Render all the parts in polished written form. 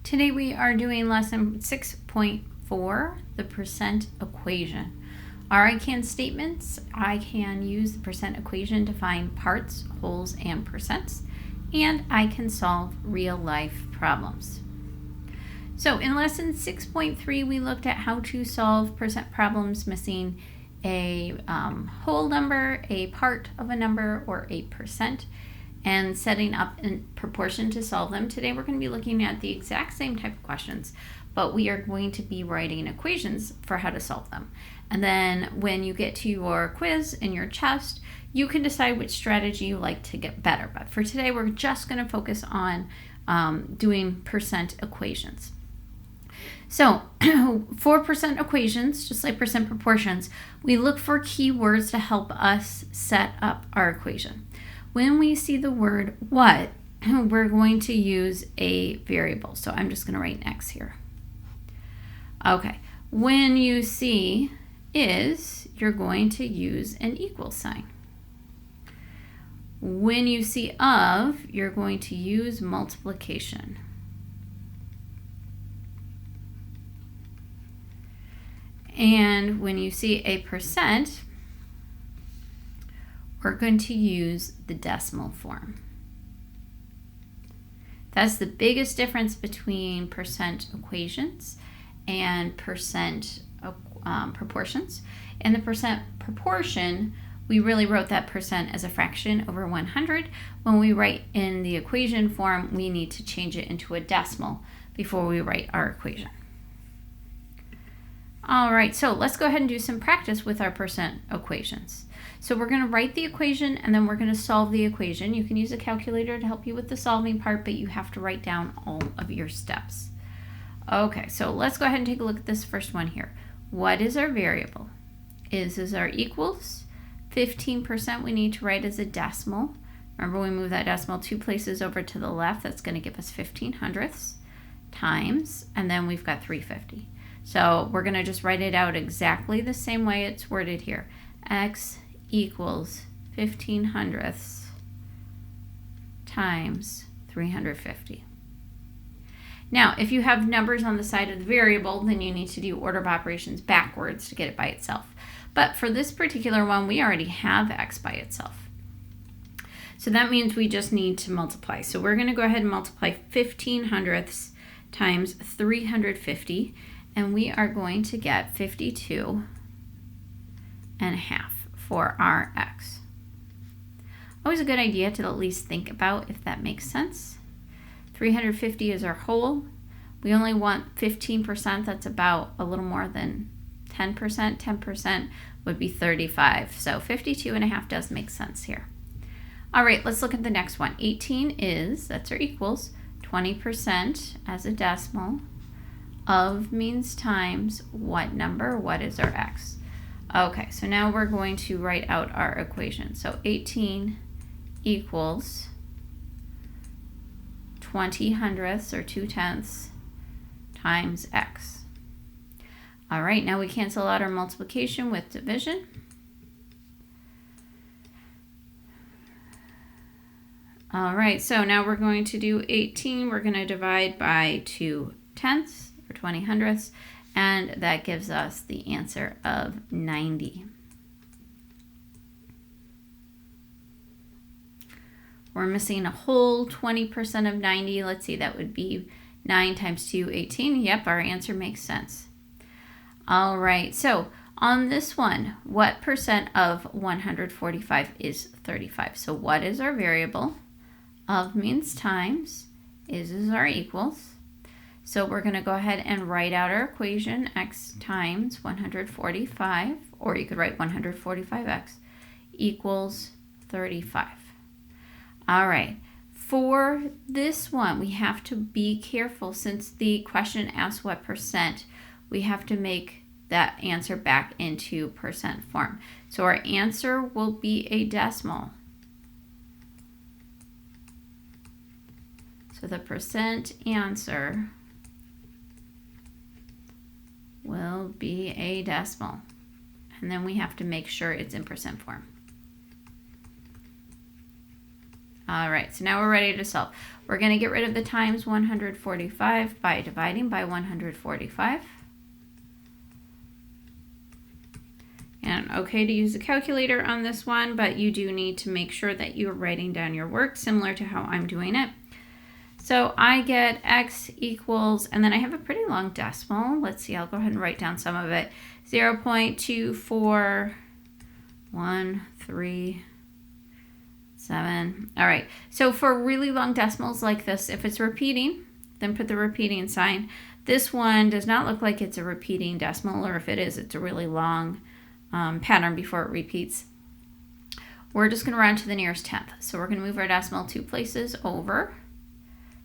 Today we are doing lesson 6.4, the percent equation. I can statements. I can use the percent equation to find parts, wholes, and percents, and I can solve real life problems. So in lesson 6.3, we looked at how to solve percent problems missing a whole number, a part of a number, or a percent, and setting up a proportion to solve them. Today we're going to be looking at the exact same type of questions, but we are going to be writing equations for how to solve them. And then when you get to your quiz in your test, you can decide which strategy you like to get better. But for today, we're just going to focus on doing percent equations. So for percent equations, just like percent proportions, we look for keywords to help us set up our equation. When we see the word what, we're going to use a variable. So I'm just going to write an X here. Okay. When you see is, you're going to use an equal sign. When you see of, you're going to use multiplication. And when you see a percent, we're going to use the decimal form. That's the biggest difference between percent equations and percent proportions. In the percent proportion, we really wrote that percent as a fraction over 100. When we write in the equation form, we need to change it into a decimal before we write our equation. All right, so let's go ahead and do some practice with our percent equations. So we're going to write the equation and then we're going to solve the equation. You can use a calculator to help you with the solving part, but you have to write down all of your steps. Okay, so let's go ahead and take a look at this first one here. What is our variable? Is our equals. 15% we need to write as a decimal. Remember, we move that decimal 2 places over to the left. That's going to give us 15/100ths times, and then we've got 350. So we're going to just write it out exactly the same way it's worded here. X equals 15/100ths times 350. Now, if you have numbers on the side of the variable, then you need to do order of operations backwards to get it by itself. But for this particular one, we already have X by itself. So that means we just need to multiply. So we're going to go ahead and multiply 15/100ths times 350. And we are going to get 52 and a half for our X. Always a good idea to at least think about if that makes sense. 350 is our whole. We only want 15%. That's about a little more than 10%. 10% would be 35. So 52 and a half does make sense here. All right, let's look at the next one. 18 is, that's our equals, 20% as a decimal. Of means times what number? What is our X? Okay, so now we're going to write out our equation. So 18 equals 20/100ths or 2/10ths times X. All right, now we cancel out our multiplication with division. All right, so now we're going to do 18. We're going to divide by 2/10ths. For 20/100ths, and that gives us the answer of 90. We're missing a whole 20% of 90. Let's see, that would be 9 times 2, 18. Yep, our answer makes sense. All right, so on this one, what percent of 145 is 35? So what is our variable? Of means times, is our equals. So we're going to go ahead and write out our equation, X times 145, or you could write 145X equals 35. All right, for this one, we have to be careful since the question asks what percent, we have to make that answer back into percent form. So our answer will be a decimal. So the percent answer will be a decimal. And then we have to make sure it's in percent form. All right, so now we're ready to solve. We're going to get rid of the times 145 by dividing by 145. And okay to use a calculator on this one, but you do need to make sure that you're writing down your work similar to how I'm doing it. So I get x equals, and then I have a pretty long decimal. Let's see, I'll go ahead and write down some of it. 0.24137. All right, so for really long decimals like this, if it's repeating, then put the repeating sign. This one does not look like it's a repeating decimal, or if it is, it's a really long pattern before it repeats. We're just going to round to the nearest tenth. So we're going to move our decimal 2 places over.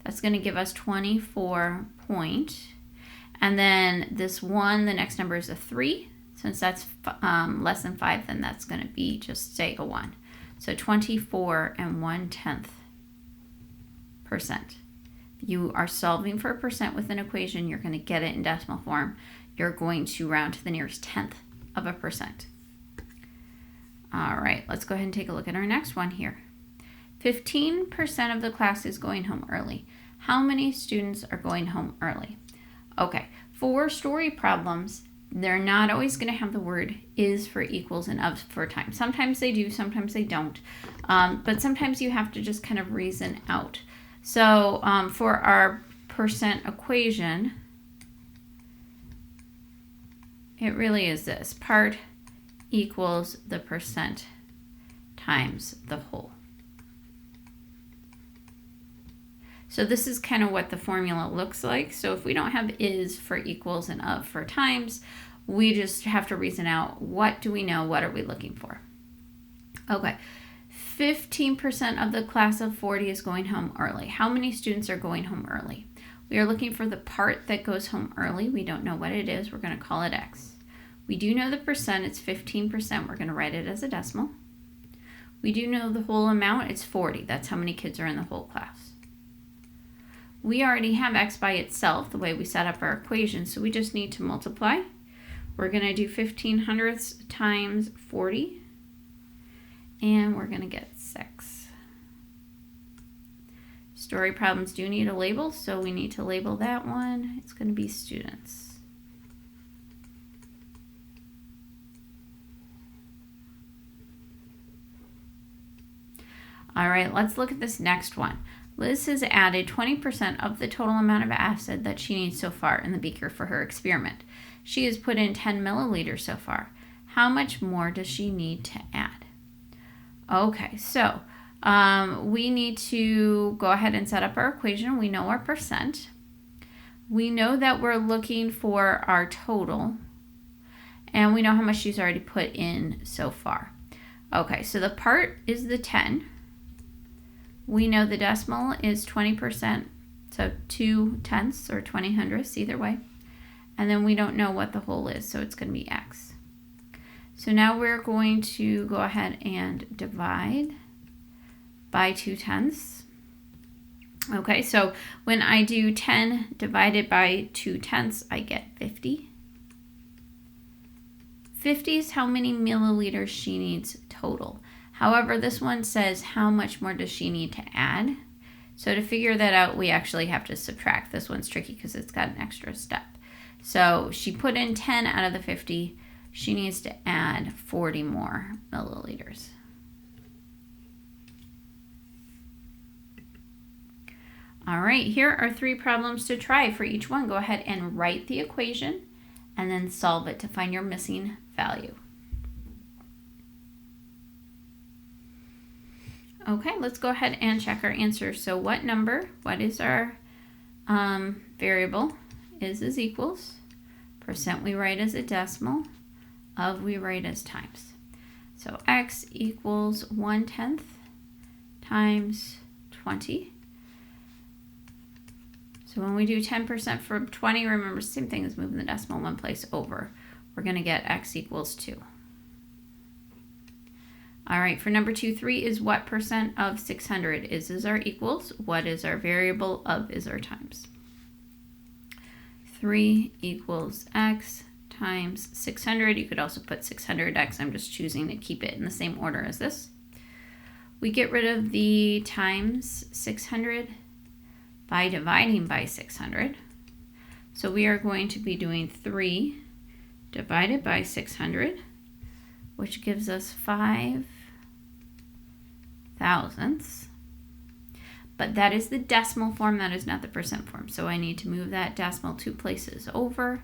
That's going to give us 24 point. And then this 1, the next number is a 3. Since that's less than 5, then that's going to be just say a 1. So 24 1/10%. You are solving for a percent with an equation. You're going to get it in decimal form. You're going to round to the nearest tenth of a percent. All right, let's go ahead and take a look at our next one here. 15% of the class is going home early. How many students are going home early? Okay, for story problems, they're not always going to have the word is for equals and of for times. Sometimes they do, sometimes they don't. But sometimes you have to just kind of reason out. So for our percent equation, it really is this. Part equals the percent times the whole. So this is kind of what the formula looks like. So if we don't have is for equals and of for times, we just have to reason out, what do we know? What are we looking for? Okay, 15% of the class of 40 is going home early. How many students are going home early? We are looking for the part that goes home early. We don't know what it is. We're going to call it X. We do know the percent. It's 15%. We're going to write it as a decimal. We do know the whole amount. It's 40. That's how many kids are in the whole class. We already have X by itself, the way we set up our equation, so we just need to multiply. We're going to do 15/100 times 40, and we're going to get 6. Story problems do need a label, so we need to label that one. It's going to be students. All right, let's look at this next one. Liz has added 20% of the total amount of acid that she needs so far in the beaker for her experiment. She has put in 10 milliliters so far. How much more does she need to add? Okay, so we need to go ahead and set up our equation. We know our percent. We know that we're looking for our total, and we know how much she's already put in so far. Okay, so the part is the 10. We know the decimal is 20%, so 2/10 or 20/100, either way. And then we don't know what the whole is, so it's going to be X. So now we're going to go ahead and divide by 2/10. Okay, so when I do 10 divided by 2/10, I get 50. 50 is how many milliliters she needs total. However, this one says how much more does she need to add. So to figure that out, we actually have to subtract. This one's tricky because it's got an extra step. So she put in 10 out of the 50. She needs to add 40 more milliliters. All right, here are 3 problems to try. For each one, go ahead and write the equation and then solve it to find your missing value. Okay, let's go ahead and check our answers. So what is our variable? Is equals. Percent we write as a decimal. Of we write as times. So X equals 1/10 times 20. So when we do 10% from 20, remember, same thing as moving the decimal one place over. We're going to get X equals 2. All right, for number 2, 3 is what percent of 600 is our equals. What is our variable? Of is our times. 3 equals X times 600. You could also put 600X. I'm just choosing to keep it in the same order as this. We get rid of the times 600 by dividing by 600. So we are going to be doing 3 divided by 600, which gives us 5 thousandths. But that is the decimal form, that is not the percent form. So I need to move that decimal 2 places over.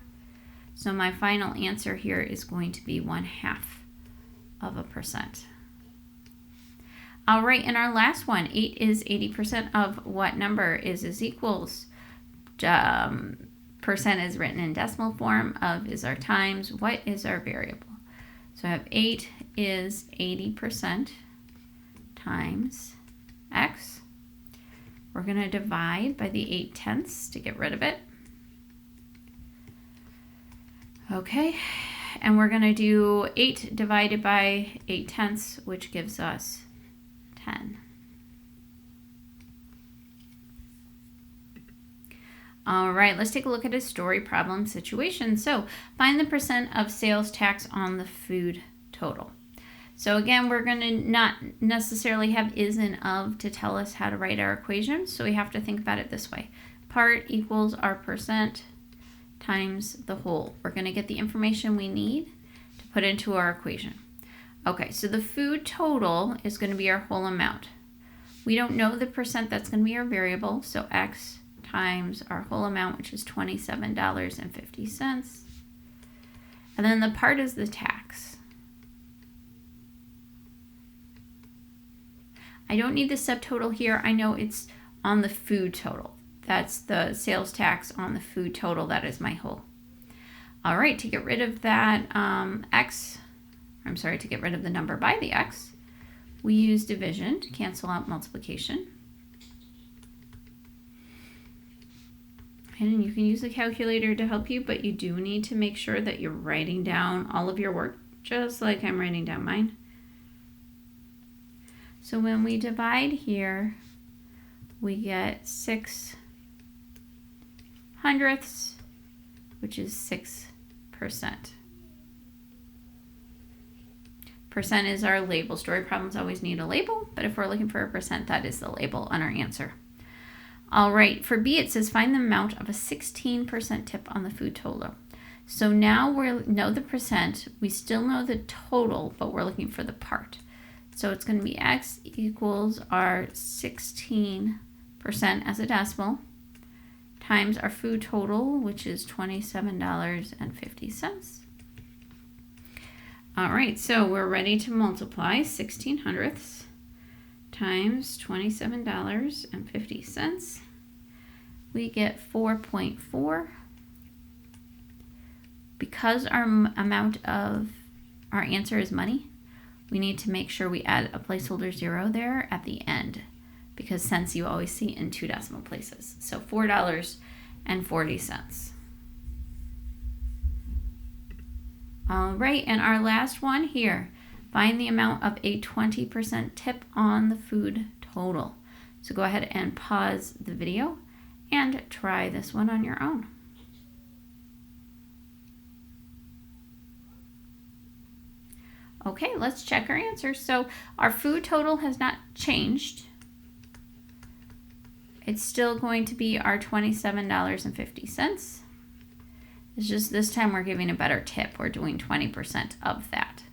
So my final answer here is going to be 0.5%. All right, and our last one, 8 is 80% of what number is equals. Percent is written in decimal form, of is our times, what is our variable. So I have 8 is 80% times x. We're going to divide by the 8/10 to get rid of it. Okay, and we're going to do 8 divided by 8/10, which gives us 10. All right, let's take a look at a story problem situation. So find the percent of sales tax on the food total. So again, we're going to not necessarily have is and of to tell us how to write our equation. So we have to think about it this way. Part equals our percent times the whole. We're going to get the information we need to put into our equation. Okay, so the food total is going to be our whole amount. We don't know the percent, that's going to be our variable. So x times our whole amount, which is $27.50. And then the part is the tax. I don't need the subtotal here. I know it's on the food total. That's the sales tax on the food total. That is my whole. All right, to get rid of that to get rid of the number by the x, we use division to cancel out multiplication. And you can use a calculator to help you, but you do need to make sure that you're writing down all of your work, just like I'm writing down mine. So when we divide here, we get 6 hundredths, which is 6%. Percent is our label. Story problems always need a label, but if we're looking for a percent, that is the label on our answer. All right, for B, it says find the amount of a 16% tip on the food total. So now we know the percent, we still know the total, but we're looking for the part. So it's going to be x equals our 16% as a decimal times our food total, which is $27.50. All right, so we're ready to multiply 16 hundredths times $27.50. We get 4.4. Because our amount of our answer is money, we need to make sure we add a placeholder 0 there at the end, because cents you always see in 2 decimal places. So $4.40. All right, and our last one here. Find the amount of a 20% tip on the food total. So go ahead and pause the video and try this one on your own. Okay, let's check our answers. So our food total has not changed. It's still going to be our $27.50. It's just this time we're giving a better tip. We're doing 20% of that.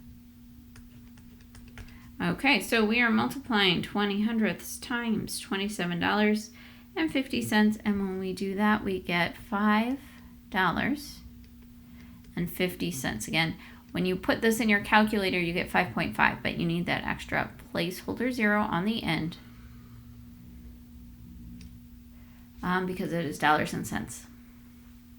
Okay, so we are multiplying 20 hundredths times $27.50. And when we do that, we get $5.50. Again, when you put this in your calculator, you get 5.5, but you need that extra placeholder 0 on the end because it is dollars and cents.